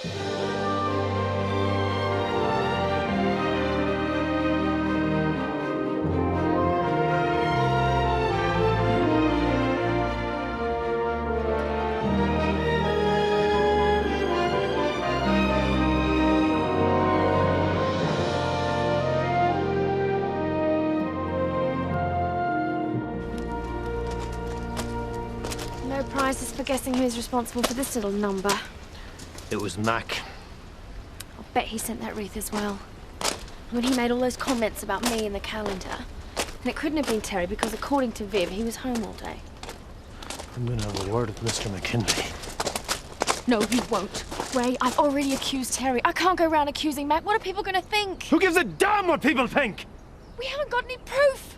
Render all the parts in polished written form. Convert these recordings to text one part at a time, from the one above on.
No prizes for guessing who's responsible for this little number. It was Mac. I'll bet he sent that wreath as well. When he made all those comments about me in the calendar. And it couldn't have been Terry because according to Viv, he was home all day. I'm gonna have a word with Mr. McKinley. No, you won't. Ray, I've already accused Terry. I can't go around accusing Mac. What are people gonna think? Who gives a damn what people think? We haven't got any proof.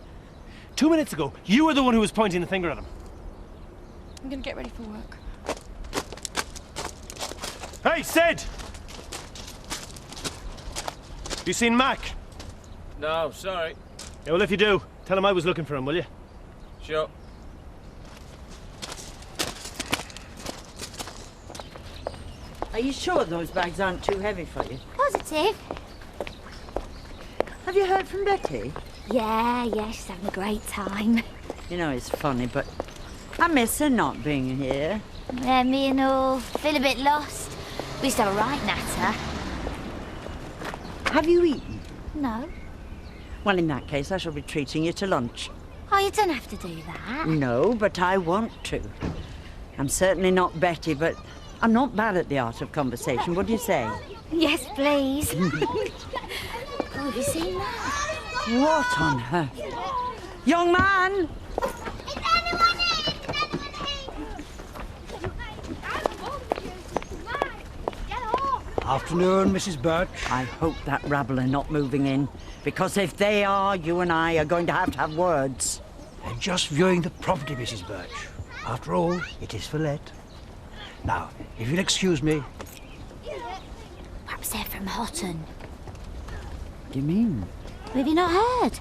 2 minutes ago, you were the one who was pointing the finger at him. I'm gonna get ready for work. Hey, Sid! You seen Mac? No, sorry. Yeah, well, if you do, tell him I was looking for him, will you? Sure. Are you sure those bags aren't too heavy for you? Positive. Have you heard from Betty? Yeah, she's having a great time. You know, it's funny, but I miss her not being here. Yeah, me and all feel a bit lost. We used to have a right natter. Have you eaten? No. Well, in that case, I shall be treating you to lunch. Oh, you don't have to do that. No, but I want to. I'm certainly not Betty, but I'm not bad at the art of conversation. What do you say? Yes, please. Oh, have you seen that? What on earth? Young man! Afternoon, Mrs. Birch. I hope that rabble are not moving in, because if they are, you and I are going to have words. They're just viewing the property, Mrs. Birch. After all, it is for let. Now, if you'll excuse me. Perhaps they're from Houghton. What do you mean? Have you not heard?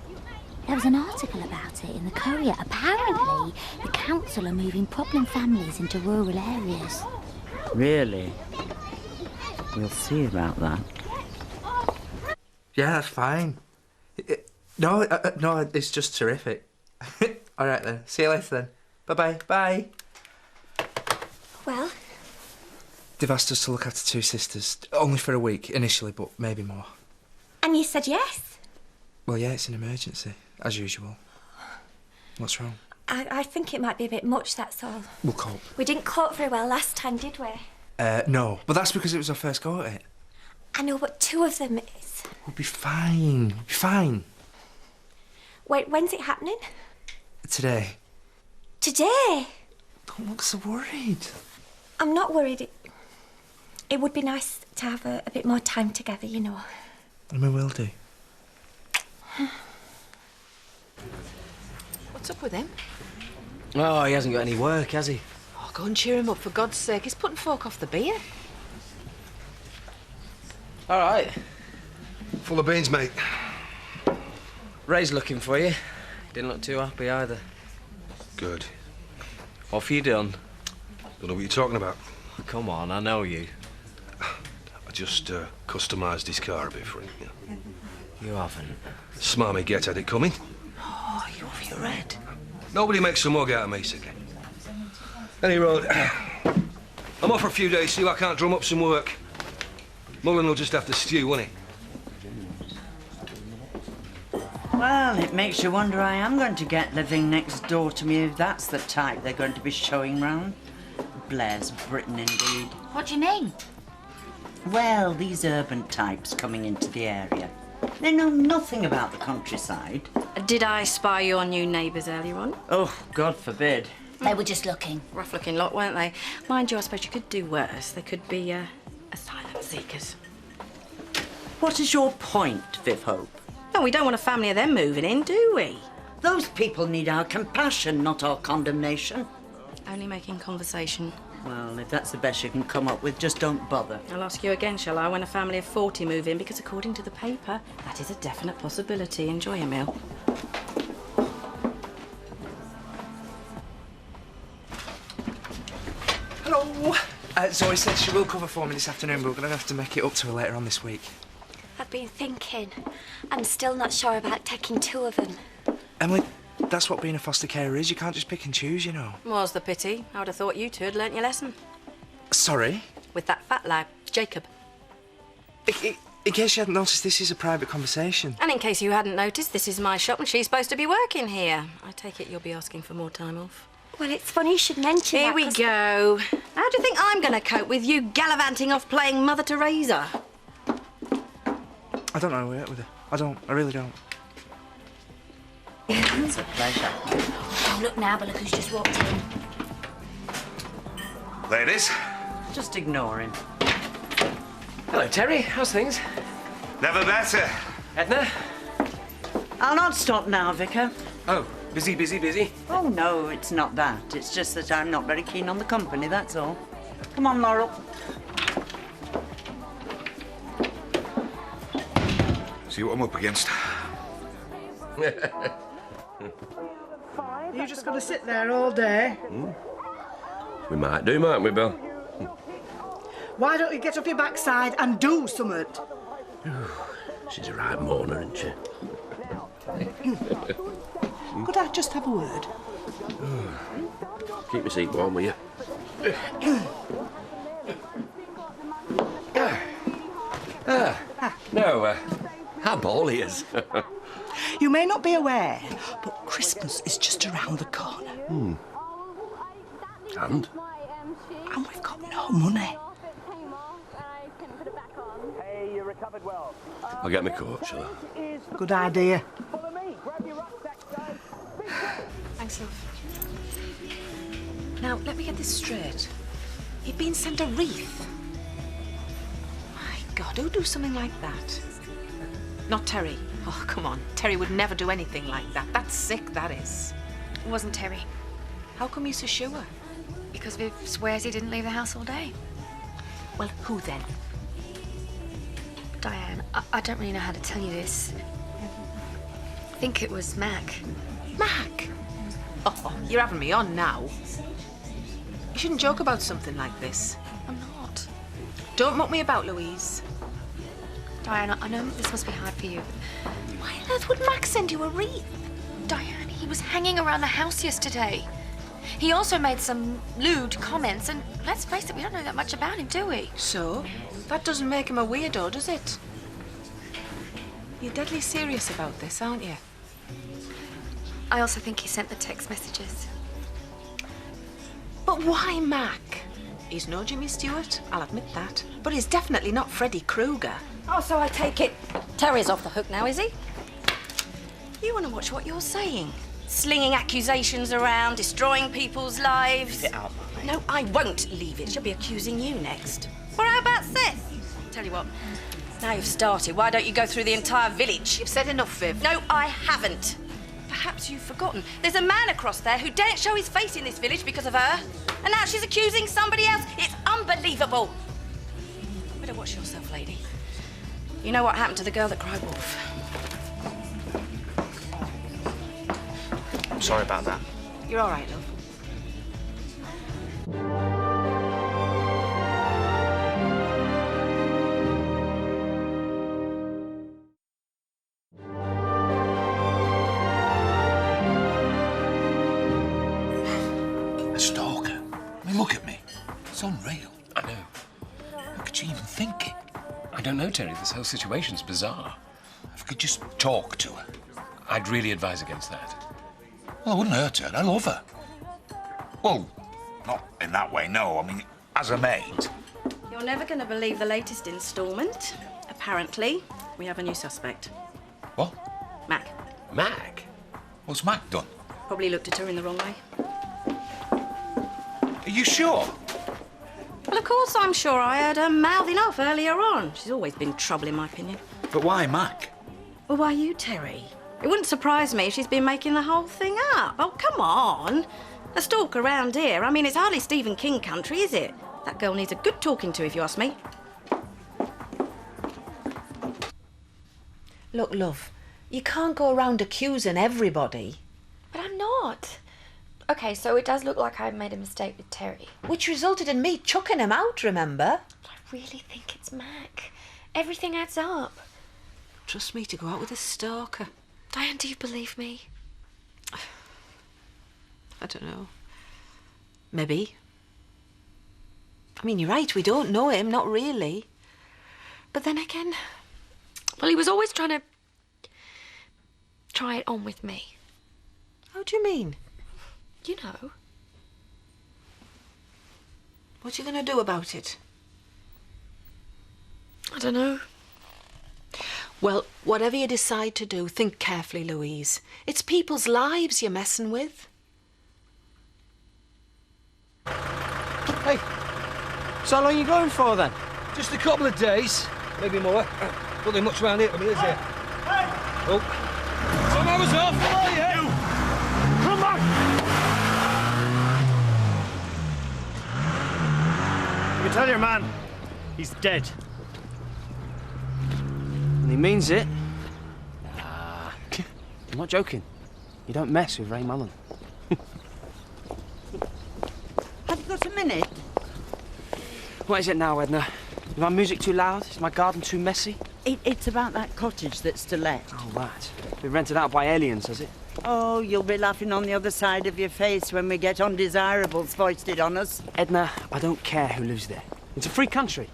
There was an article about it in the Courier. Apparently, the council are moving problem families into rural areas. Really? We'll see about that. Yeah, that's fine. No, it's just terrific. All right then. See you later then. Bye-bye. Bye. Well? They've asked us to look after two sisters. Only for a week, initially, but maybe more. And you said yes? Well, yeah, it's an emergency, as usual. What's wrong? I think it might be a bit much, that's all. We'll cope. We didn't cope very well last time, did we? No, but that's because it was our first go at it. I know, but two of them is... We'll be fine. We'll be fine. Wait, when's it happening? Today. Today? Don't look so worried. I'm not worried. It would be nice to have a bit more time together, you know. And we will do. What's up with him? Oh, he hasn't got any work, has he? Oh, go and cheer him up, for God's sake. He's putting folk off the beer. All right. Full of beans, mate. Ray's looking for you. Didn't look too happy either. Good. What have you done? Don't know what you're talking about. Oh, come on, I know you. I just customised his car a bit for him. Yeah. You haven't. Smarmy get had it coming. Oh, you off your head? Nobody makes a mug out of me, Siggy. Anyway, I'm off for a few days, see if I can't drum up some work. Mullen will just have to stew, won't he? Well, it makes you wonder I am going to get living next door to me if that's the type they're going to be showing round. Blair's Britain, indeed. What do you mean? Well, these urban types coming into the area. They know nothing about the countryside. Did I spy your new neighbours earlier on? Oh, God forbid. They were just looking. Rough-looking lot, weren't they? Mind you, I suppose you could do worse. They could be, asylum seekers. What is your point, Viv Hope? No, we don't want a family of them moving in, do we? Those people need our compassion, not our condemnation. Only making conversation. Well, if that's the best you can come up with, just don't bother. I'll ask you again, shall I, when a family of 40 move in, because according to the paper, that is a definite possibility. Enjoy your meal. Hello. Zoe said she will cover for me this afternoon, but we're going to have to make it up to her later on this week. I've been thinking. I'm still not sure about taking 2 of them. Emily, that's what being a foster carer is. You can't just pick and choose, you know. More's the pity. I would have thought you two had learnt your lesson. Sorry? With that fat lad, Jacob. In case you hadn't noticed, this is a private conversation. And in case you hadn't noticed, this is my shop and she's supposed to be working here. I take it you'll be asking for more time off. Well, it's funny you should mention Here that. we go. How do you think I'm going to cope with you gallivanting off playing Mother Teresa? I don't know how to work with her. I really don't. It's a pleasure. Oh, look now, but look who's just walked in. Ladies. Just ignore him. Hello, Terry. How's things? Never better. Edna? I'll not stop now, Vicar. Oh, busy, busy, busy. Oh, no, it's not that. It's just that I'm not very keen on the company, that's all. Come on, Laurel. See what I'm up against. You just got to sit there all day? We might do, mightn't we, Bill? Why don't you get off your backside and do something? She's a right moaner, isn't she? Could I just have a word? Keep your seat warm, will you? No, how ball he is. You may not be aware, but Christmas is just around the corner. And? And we've got no money. I'll get my coat, shall I? Good idea. Thanks, love. Now, let me get this straight. You've been sent a wreath. My God, who'd do something like that? Not Terry. Oh, come on. Terry would never do anything like that. That's sick, that is. It wasn't Terry. How come you're so sure? Because Viv swears he didn't leave the house all day. Well, who then? Diane, I don't really know how to tell you this. I think it was Mac. Mac? Oh, you're having me on now. You shouldn't joke about something like this. I'm not. Don't muck me about, Louise. Diane, I know this must be hard for you, but why on earth would Mac send you a wreath? Diane, he was hanging around the house yesterday. He also made some lewd comments, and let's face it, we don't know that much about him, do we? So? That doesn't make him a weirdo, does it? You're deadly serious about this, aren't you? I also think he sent the text messages. But why Mac? He's no Jimmy Stewart, I'll admit that. But he's definitely not Freddy Krueger. Oh, so I take it Terry's off the hook now, is he? You want to watch what you're saying? Slinging accusations around, destroying people's lives. Get out. No, I won't leave it. She'll be accusing you next. Or how about Seth? Tell you what, now you've started, why don't you go through the entire village? You've said enough, Viv. No, I haven't. Perhaps you've forgotten. There's a man across there who daren't show his face in this village because of her. And now she's accusing somebody else. It's unbelievable. Better watch yourself, lady. You know what happened to the girl that cried wolf. I'm sorry about that. You're all right, love. A stalker? I mean, look at me. It's unreal. I know. How could you even think it? I don't know, Terry. This whole situation's bizarre. If I could just talk to her. I'd really advise against that. Well, I wouldn't hurt her. I love her. Well, not in that way, no. I mean, as a mate. You're never going to believe the latest instalment. Apparently, we have a new suspect. What? Mac. Mac? What's Mac done? Probably looked at her in the wrong way. Are you sure? Well, of course I'm sure. I heard her mouthing off earlier on. She's always been trouble, in my opinion. But why Mac? Well, why you, Terry? It wouldn't surprise me if she's been making the whole thing up. Oh, come on. A stalk around here. I mean, it's hardly Stephen King country, is it? That girl needs a good talking to, if you ask me. Look, love, you can't go around accusing everybody. But I'm not. Okay, so it does look like I made a mistake with Terry. Which resulted in me chucking him out, remember? I really think it's Mac. Everything adds up. Trust me to go out with a stalker. Diane, do you believe me? I don't know. Maybe. I mean, you're right, we don't know him, not really. But then again... Well, he was always trying to... try it on with me. How do you mean? You know. What are you going to do about it? I don't know. Well, whatever you decide to do, think carefully, Louise. It's people's lives you're messing with. Hey, so how long are you going for then? Just a couple of days, maybe more. Nothing much around here for me, is there? Oh, some hours off. Oh, yeah. Come back! You can tell your man he's dead. And he means it. Nah, I'm not joking. You don't mess with Ray Mullen. Have you got a minute? What is it now, Edna? Is my music too loud? Is my garden too messy? It's about that cottage that's to let. Oh, that. Been rented out by aliens, has it? Oh, you'll be laughing on the other side of your face when we get undesirables foisted on us. Edna, I don't care who lives there. It's a free country.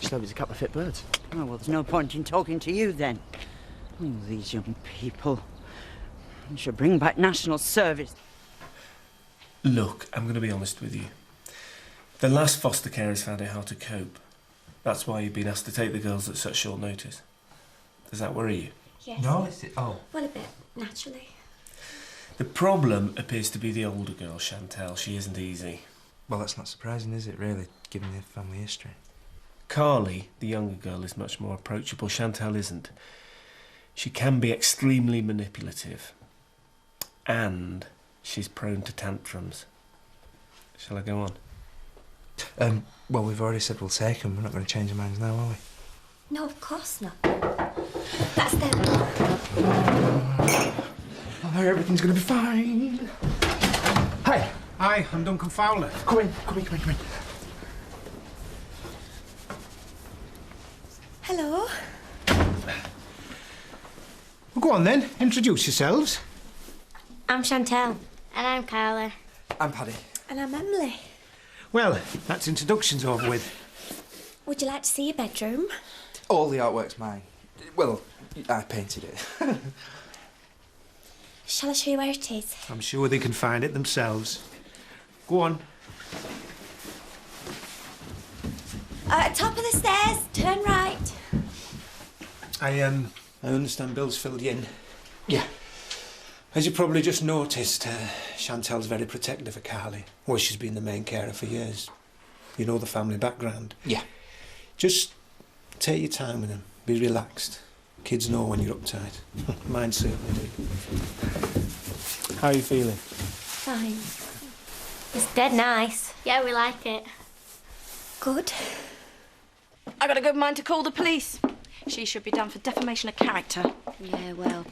Just hope it's a couple of fit birds. Oh, well, there's no point in talking to you then. Oh, these young people. You should bring back national service. Look, I'm going to be honest with you. The last foster carers found it hard to cope. That's why you've been asked to take the girls at such short notice. Does that worry you? Yes. No? Oh. Well, a bit, naturally. The problem appears to be the older girl, Chantal. She isn't easy. Well, that's not surprising, is it, really, given the family history? Carly, the younger girl, is much more approachable. Chantal isn't. She can be extremely manipulative. And she's prone to tantrums. Shall I go on? Well, we've already said we'll take them. We're not going to change our minds now, are we? No, of course not. That's them. Oh, everything's going to be fine. Hi. Hi, I'm Duncan Fowler. Come in, come in, come in, come in. Hello. Well, go on then, introduce yourselves. I'm Chantal. And I'm Carla. I'm Paddy. And I'm Emily. Well, that's introductions over with. Would you like to see your bedroom? All the artwork's mine. Well, I painted it. Shall I show you where it is? I'm sure they can find it themselves. Go on. Top of the stairs, turn right. I understand Bill's filled you in. Yeah. As you probably just noticed, Chantal's very protective of Carly. Well, she's been the main carer for years. You know the family background. Yeah. Just take your time with them. Be relaxed. Kids know when you're uptight. Mine certainly do. How are you feeling? Fine. It's dead nice. Yeah, we like it. Good. I got a good mind to call the police. She should be done for defamation of character. Yeah, well,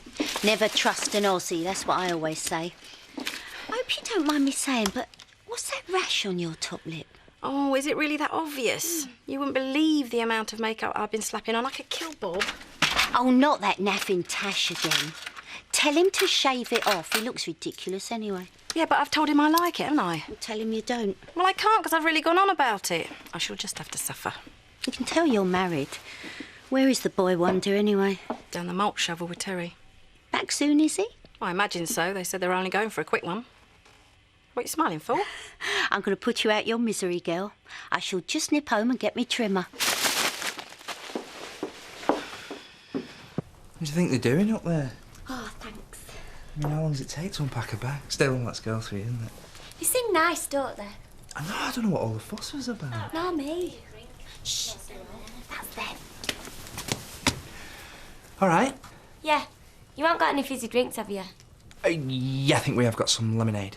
never trust an Aussie, that's what I always say. I hope you don't mind me saying, but what's that rash on your top lip? Oh, is it really that obvious? You wouldn't believe the amount of makeup I've been slapping on. I could kill Bob. Oh, not that naffing Tash again. Tell him to shave it off. He looks ridiculous anyway. Yeah, but I've told him I like it, haven't I? Well, tell him you don't. Well, I can't because I've really gone on about it. I shall just have to suffer. You can tell you're married. Where is the boy wonder anyway? Down the malt shovel with Terry. Back soon, is he? I imagine so. They said they were only going for a quick one. What are you smiling for? I'm going to put you out your misery, girl. I shall just nip home and get me trimmer. What do you think they're doing up there? Oh, thanks. I mean, how long does it take to unpack a bag? Still, that's girl 3, isn't it? They seem nice, don't they? I know, I don't know what all the fuss was about. Not me. Shh. That's them. All right. Yeah. You haven't got any fizzy drinks, have you? Yeah, I think we have got some lemonade.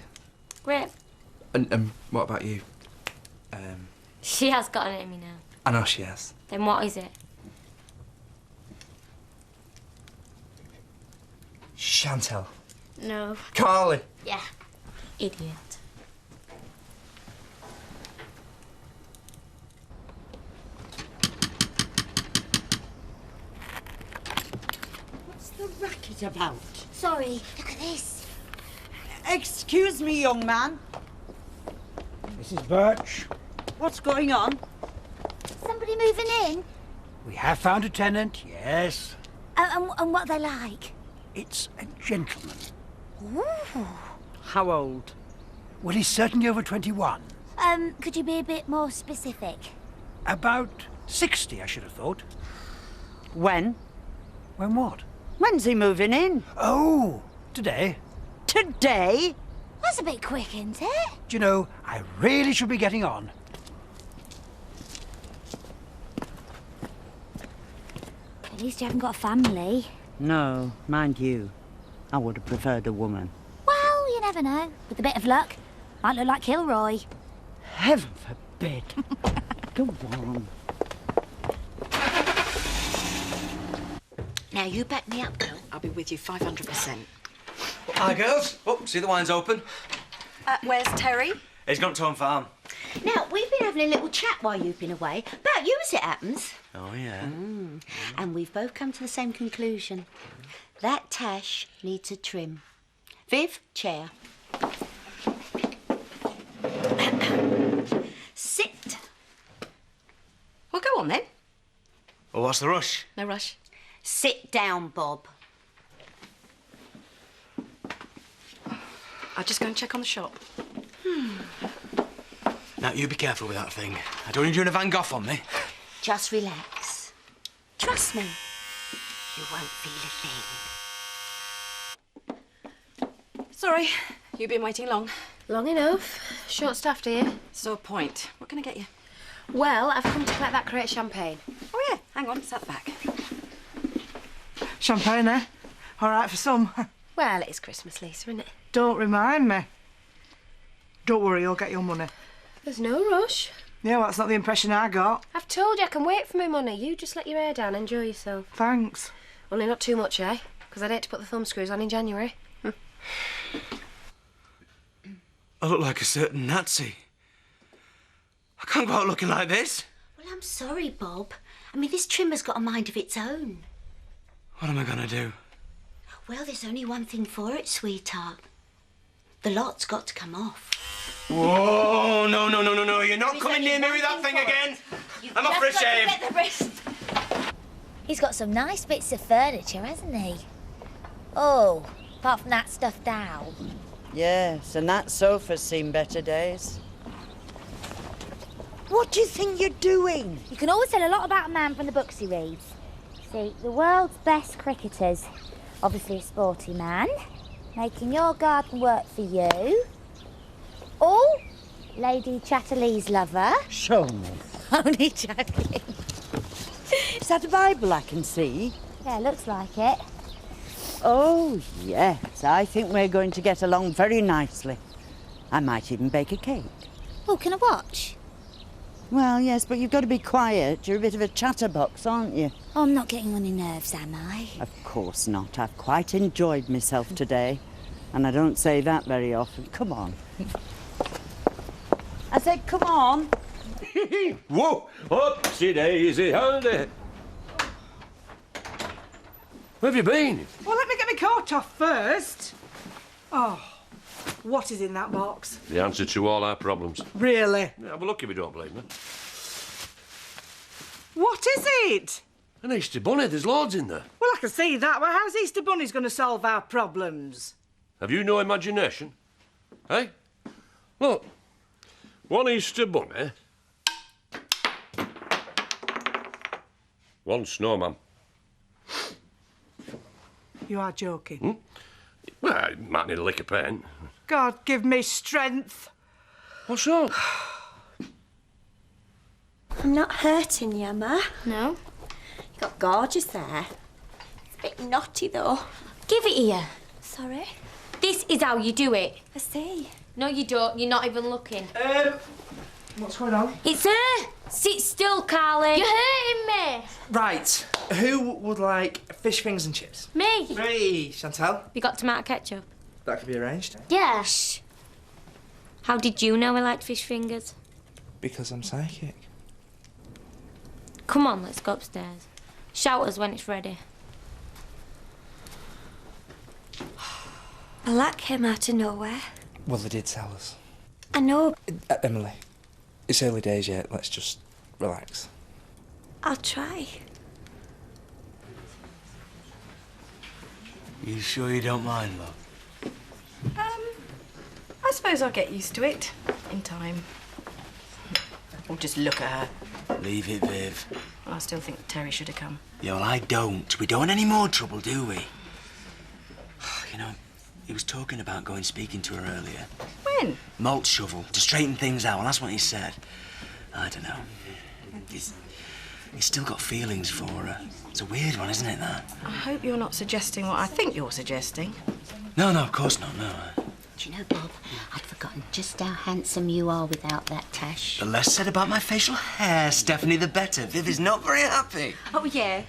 Great. And what about you? She has got an Amy now. I know she has. Then what is it? Chantal. No. Carly. Yeah. Idiot. What's the racket about? Sorry, look at this. Excuse me, young man. Mrs. Birch, What's going on? Somebody moving in? we have found a tenant, yes. And what they like? It's a gentleman. Ooh. How old? Well, he's certainly over 21. Could you be a bit more specific? About 60, I should have thought. When? When what? When's he moving in? Oh, today. Today? That's a bit quick, isn't it? Do you know, I really should be getting on. At least you haven't got a family. No, mind you. I would have preferred a woman. Well, you never know. With a bit of luck, might look like Kilroy. Heaven forbid. Go on. Now, you back me up, girl. I'll be with you 500%. Hi, girls. Oh, see the wine's open. Where's Terry? He's gone to Home Farm. Now, we've been having a little chat while you've been away about you, as it happens. Oh, yeah. And we've both come to the same conclusion. That tash needs a trim. Viv, chair. Sit. Well, go on then. Well, what's the rush? No rush. Sit down, Bob. I'll just go and check on the shop. Now, you be careful with that thing. I don't need you in a Van Gogh on me. Just relax. Trust me. You won't feel a thing. Sorry, you've been waiting long. Long enough. Short-staffed here. So, point. What can I get you? Well, I've come to collect that crate of champagne. Oh, yeah. Hang on, it's at the back. Champagne, eh? All right for some. Well, it's Christmas, Lisa, isn't it? Don't remind me. Don't worry, you'll get your money. There's no rush. Yeah, well, that's not the impression I got. I've told you I can wait for my money. You just let your hair down and enjoy yourself. Thanks. Only not too much, eh? Because I'd hate to put the thumb screws on in January. I look like a certain Nazi. I can't go out looking like this. Well, I'm sorry, Bob. I mean, this trimmer's got a mind of its own. What am I going to do? Well, there's only one thing for it, sweetheart. The lot's got to come off. Whoa, no. You're not coming near me with that thing again. I'm off for a shave. Get the wrist. He's got some nice bits of furniture, hasn't he? Oh, apart from that stuffed owl. Yes, and that sofa's seen better days. What do you think you're doing? You can always tell a lot about a man from the books he reads. See, the world's best cricketers. Obviously a sporty man. Making your garden work for you. Or Lady Chatterley's lover. Show me. Only joking. Is that a Bible I can see? Yeah, looks like it. Oh, yes. I think we're going to get along very nicely. I might even bake a cake. Oh, can I watch? Well, yes, but you've got to be quiet. You're a bit of a chatterbox, aren't you? Oh, I'm not getting on your nerves, am I? Of course not. I've quite enjoyed myself today. And I don't say that very often. Come on. I said, come on. Whoa! Upsy daisy, howdy. Where have you been? Well, let me get my coat off first. Oh, what is in that box? The answer to all our problems. Really? Yeah, have a look if you don't believe me. What is it? An Easter bunny, there's loads in there. Well, I can see that. Well, how's Easter Bunny's going to solve our problems? Have you no imagination? Hey? Look. One Easter bunny. One snowman. You are joking. Hmm? Well, I might need a lick of paint. God, give me strength. What's up? I'm not hurting you, Ma. No? You got gorgeous there. It's a bit knotty, though. Give it here. Sorry. This is how you do it. I see. No, you don't. You're not even looking. What's going on? It's her. Sit still, Carly. You're hurting me. Right. Who would like fish fingers and chips? Me. Me, Chantal. You got tomato ketchup? That could be arranged. Yes. How did you know I liked fish fingers? Because I'm psychic. Come on, let's go upstairs. Shout us when it's ready. A lot came out of nowhere. Well, they did tell us. I know. Emily, it's early days yet. Let's just relax. I'll try. You sure you don't mind, love? I suppose I'll get used to it in time. Or just look at her. Leave it, Viv. I still think Terry should have come. Yeah, well, I don't. We don't want any more trouble, do we? You know, he was talking about going speaking to her earlier. When? Malt shovel, to straighten things out. Well, that's what he said. I don't know. He's still got feelings for her. It's a weird one, isn't it, that? I hope you're not suggesting what I think you're suggesting. No, of course not, no. Do you know, Bob, I'd forgotten just how handsome you are without that tash. The less said about my facial hair, Stephanie, the better. Viv is not very happy. Oh, yeah.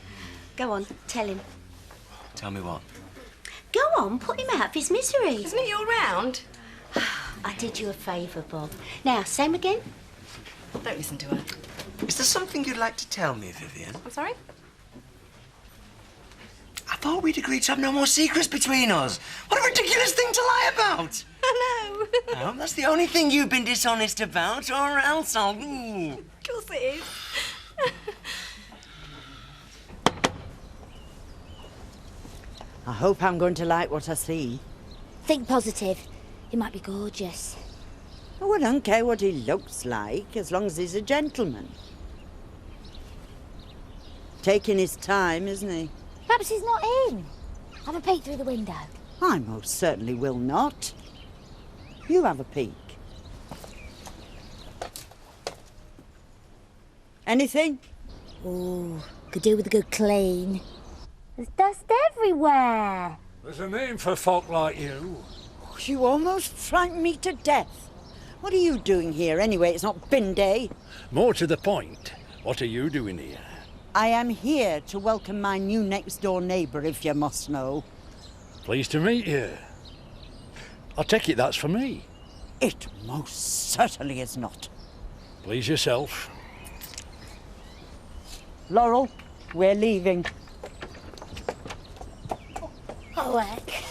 Go on, tell him. Tell me what? Go on, put him out of his misery. Isn't it your round? I did you a favour, Bob. Now, same again. Don't listen to her. Is there something you'd like to tell me, Vivian? I'm sorry? I thought we'd agreed to have no more secrets between us. What a ridiculous thing to lie about! I know. I hope that's the only thing you've been dishonest about, or else I'll... Ooh. Of course it is. I hope I'm going to like what I see. Think positive. He might be gorgeous. Oh, I don't care what he looks like, as long as he's a gentleman. Taking his time, isn't he? Perhaps he's not in. Have a peek through the window. I most certainly will not. You have a peek. Anything? Ooh, could do with a good clean. There's dust everywhere. There's a name for folk like you. Oh, you almost frightened me to death. What are you doing here anyway? It's not bin day. More to the point, what are you doing here? I am here to welcome my new next-door neighbour, if you must know. Pleased to meet you. I take it that's for me. It most certainly is not. Please yourself. Laurel, we're leaving. Oh, heck.